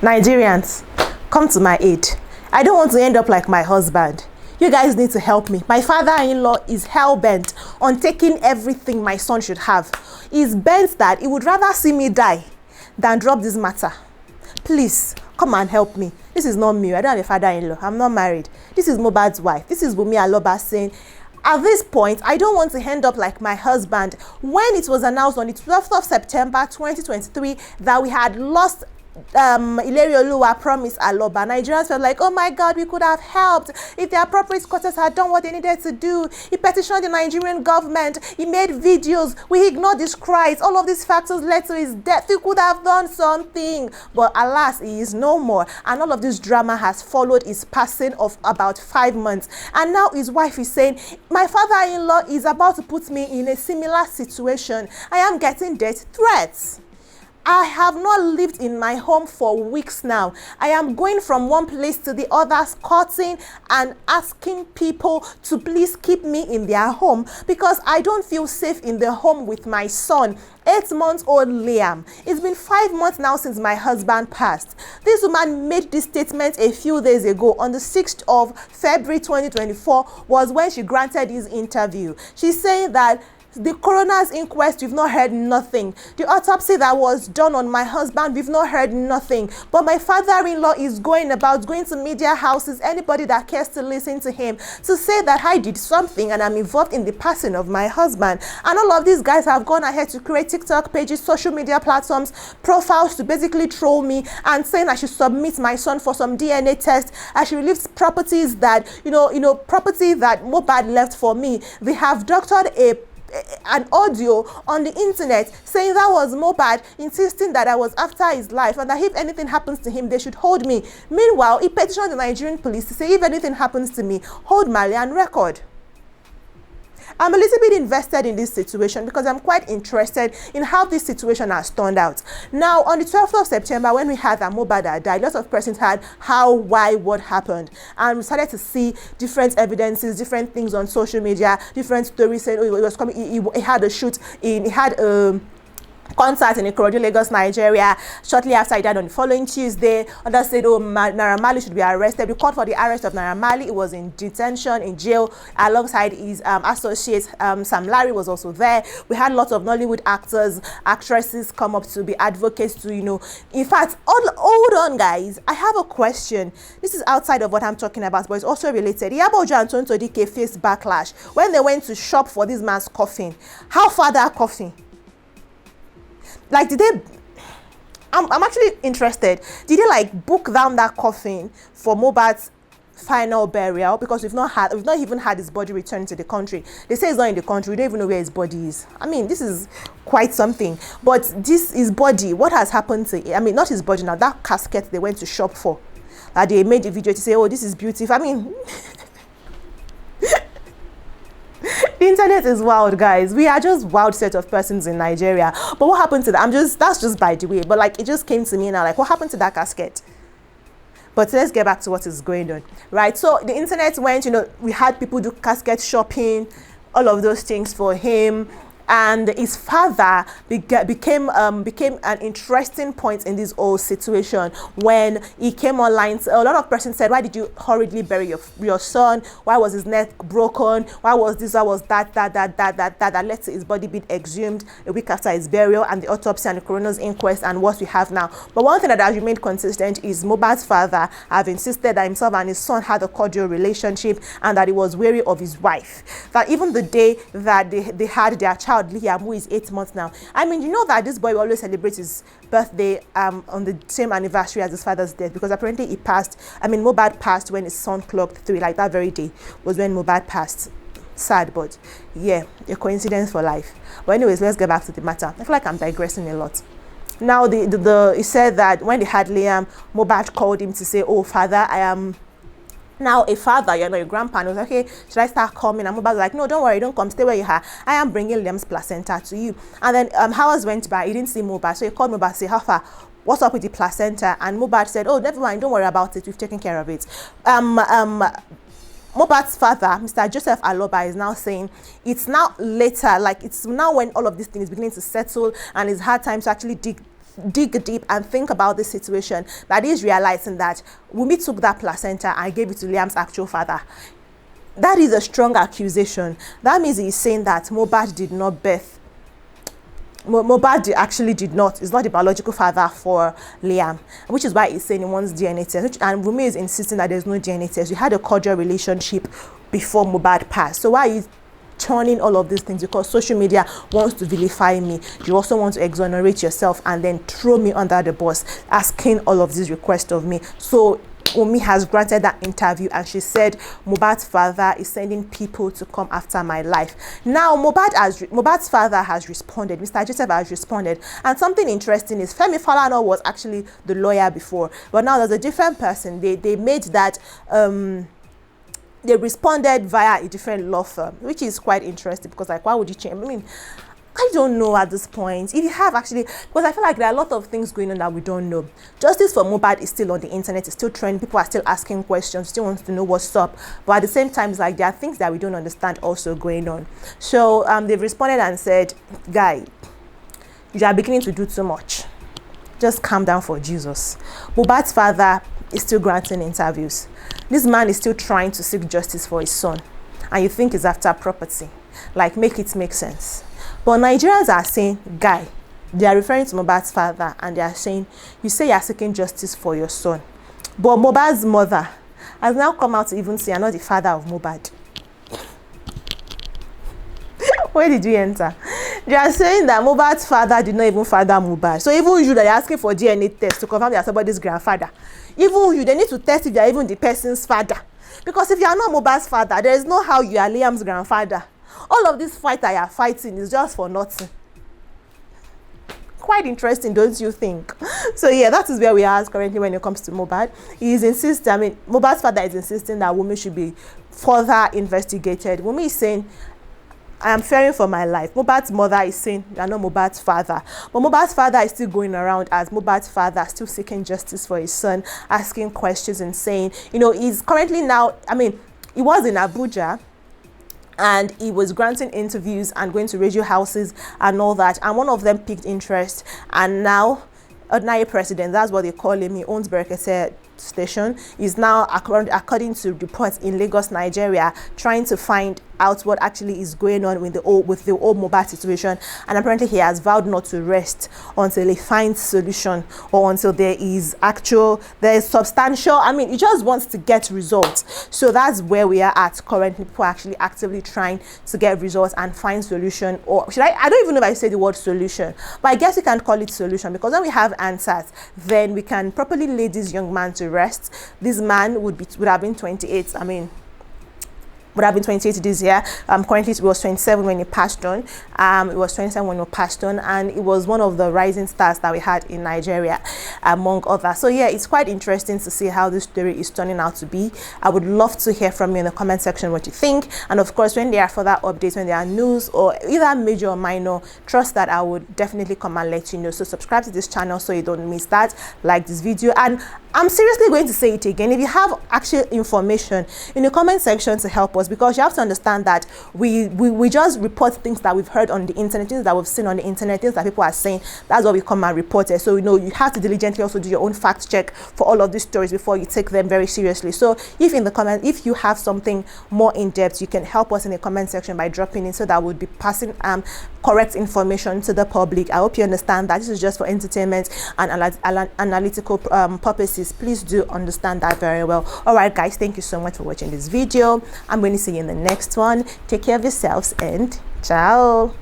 Nigerians, come to my aid. I don't want to end up like my husband. You guys need to help me. My father-in-law is hell-bent on taking everything my son should have. He's bent that he would rather see me die than drop this matter. Please, come and help me. This is not me. I don't have a father-in-law. I'm not married. This is Mohbad's wife. This is Wunmi Aloba saying, at this point, I don't want to end up like my husband. When it was announced on the 12th of September 2023 that we had lost Ilerioluwa Promise Aloba, Nigerians felt like, oh my God, we could have helped if the appropriate quarters had done what they needed to do. He petitioned the Nigerian government, he made videos, we ignored his cries. All of these factors led to his death. We could have done something, but alas, he is no more, and all of this drama has followed his passing of about 5 months. And now his wife is saying, my father-in-law is about to put me in a similar situation. I am getting death threats. I have not lived in my home for weeks now. I am going from one place to the other, courting and asking people to please keep me in their home because I don't feel safe in the home with my son, 8-month-old Liam. It's been 5 months now since my husband passed. This woman made this statement a few days ago. On the 6th of February 2024 was when she granted his interview. She's saying that the coroner's inquest, we've not heard nothing. The autopsy that was done on my husband, we've not heard nothing. But my father-in-law is going to media houses, anybody that cares to listen to him, to say that I did something and I'm involved in the passing of my husband. And all of these guys have gone ahead to create TikTok pages, social media platforms, profiles to basically troll me and saying I should submit my son for some DNA test. I should release properties that, property that Mohbad left for me. They have doctored an audio on the internet saying that was Mohbad insisting that I was after his life and that if anything happens to him, they should hold me. Meanwhile, he petitioned the Nigerian police to say if anything happens to me, hold Mali and record. I'm a little bit invested in this situation because I'm quite interested in how this situation has turned out. Now, on the 12th of September, when we had that Mohbad died, lots of persons had how, why, what happened. And we started to see different evidences, different things on social media, different stories saying, oh, it was coming, he had a shoot in, he had a concert in Ikorodu, Lagos, Nigeria. Shortly after he died on the following Tuesday, others said, oh, Naira Marley should be arrested. We called for the arrest of Naira Marley. He was in detention, in jail, alongside his associate, Sam Larry was also there. We had lots of Nollywood actors, actresses come up to be advocates to, in fact, hold on, guys. I have a question. This is outside of what I'm talking about, but it's also related. Iyabo Ojo and Tonto Dike faced backlash when they went to shop for this man's coffin. How far that coffin? Like, did they, I'm actually interested. Did they like book down that coffin for Mohbad's final burial? Because we've not even had his body returned to the country. They say he's not in the country. We don't even know where his body is. I mean, this is quite something. But this his body, what has happened to it? I mean, not his body now, that casket they went to shop for. They made a video to say, oh, this is beautiful. I mean, the internet is wild, guys. We are just wild set of persons in Nigeria. But what happened to that? That's just by the way. But like, it just came to me now, like, what happened to that casket? But let's get back to what is going on, right? So the internet went, we had people do casket shopping, all of those things for him. And his father became an interesting point in this whole situation when he came online. So a lot of persons said, why did you hurriedly bury your son? Why was his neck broken? Why was this? Why was that led to his body being exhumed a week after his burial and the autopsy and the coroner's inquest and what we have now. But one thing that has remained consistent is Mohbad's father have insisted that himself and his son had a cordial relationship and that he was wary of his wife. That even the day that they had their child, Liam, who is 8 months now. I mean, you know that this boy always celebrates his birthday on the same anniversary as his father's death, because apparently Mohbad passed when his son clocked 3, like that very day was when Mohbad passed. Sad, but yeah, a coincidence for life. But anyways, let's get back to the matter. I feel like I'm digressing a lot. Now, he said that when they had Liam, Mohbad called him to say, oh, father, I am now a father, your grandpa. And he was like, okay, should I start coming? And Mohbad was like, no, don't worry, don't come, stay where you are. I am bringing Liam's placenta to you. And then hours went by, he didn't see Mohbad, so he called Mohbad to say, how far? What's up with the placenta? And Mohbad said, oh, never mind, don't worry about it, we've taken care of it. Mohbad's father, Mr. Joseph Aloba, is now saying it's now later, like it's now when all of this thing is beginning to settle and it's hard time to actually dig dig deep and think about this situation, that is realizing that Wunmi took that placenta and gave it to Liam's actual father. That is a strong accusation. That means he's saying that Mohbad did not birth. Mohbad actually did not. Is not the biological father for Liam, which is why he's saying he wants DNA test. And Wunmi is insisting that there's no DNA test. We had a cordial relationship before Mohbad passed. So why are you turning all of these things? Because social media wants to vilify me. You also want to exonerate yourself and then throw me under the bus, asking all of these requests of me. So Wunmi has granted that interview, and she said Mohbad's father is sending people to come after my life. Now Mohbad's father has responded. Mr. Joseph has responded, and something interesting is Femi Falana was actually the lawyer before, but now there's a different person. They made that they responded via a different law firm, which is quite interesting, because like, why would you change? I mean, I don't know at this point. If you have actually, because I feel like there are a lot of things going on that we don't know. Justice for Mohbad is still on the internet, it's still trending. People are still asking questions, still want to know what's up. But at the same time, it's like there are things that we don't understand also going on. So they've responded and said, guy, you are beginning to do too much. Just calm down for Jesus. Mohbad's father is still granting interviews. This man is still trying to seek justice for his son. And you think he's after property. Like, make it make sense. But Nigerians are saying, guy, they are referring to Mohbad's father, and they are saying, you say you are seeking justice for your son. But Mohbad's mother has now come out to even say, I'm not the father of Mohbad. Where did we enter? They are saying that Mohbad's father did not even father Mohbad. So even you that are asking for DNA test to confirm they are somebody's grandfather, even you, they need to test if you are even the person's father. Because if you are not Mohbad's father, there is no how you are Liam's grandfather. All of this fight that you are fighting is just for nothing. Quite interesting, don't you think? So yeah, that is where we are currently when it comes to Mohbad. He is insisting, I mean, Mohbad's father is insisting that Wunmi should be further investigated. Wunmi is saying, I am fearing for my life. Mohbad's mother is saying you are not Mohbad's father. But Mohbad's father is still going around as Mohbad's father, still seeking justice for his son, asking questions and saying, you know, he's currently now, I mean, he was in Abuja, and he was granting interviews and going to radio houses and all that. And one of them piqued interest. And now, ordinary president, that's what they call him, he owns Berekete station, is now, according to reports in Lagos, Nigeria, trying to find out what actually is going on with the old Mohbad situation. And apparently he has vowed not to rest until he finds solution, or until there is substantial, I mean, he just wants to get results. So that's where we are at currently. People are actually actively trying to get results and find solution, or should I don't even know if I say the word solution, but I guess we can call it solution, because when we have answers, then we can properly lay this young man to rest. This man would have been 28, I mean, would have been 28 this year. Currently it was 27 when he passed on. It was 27 when he passed on, and it was one of the rising stars that we had in Nigeria, among others. So yeah, it's quite interesting to see how this story is turning out to be. I would love to hear from you in the comment section what you think, and of course, when there are further updates, when there are news or either major or minor, trust that I would definitely come and let you know. So subscribe to this channel so you don't miss that. Like this video, and I'm seriously going to say it again, if you have actual information in the comment section to help us, because you have to understand that we just report things that we've heard on the internet, things that we've seen on the internet, things that people are saying. That's what we come and report it. So you know, you have to diligently also do your own fact check for all of these stories before you take them very seriously. So if you have something more in depth, you can help us in the comment section by dropping in, so that we'll be passing correct information to the public. I hope you understand that this is just for entertainment and analytical purposes. Please do understand that very well. All right guys, thank you so much for watching this video. I'm going to see you in the next one. Take care of yourselves, and ciao.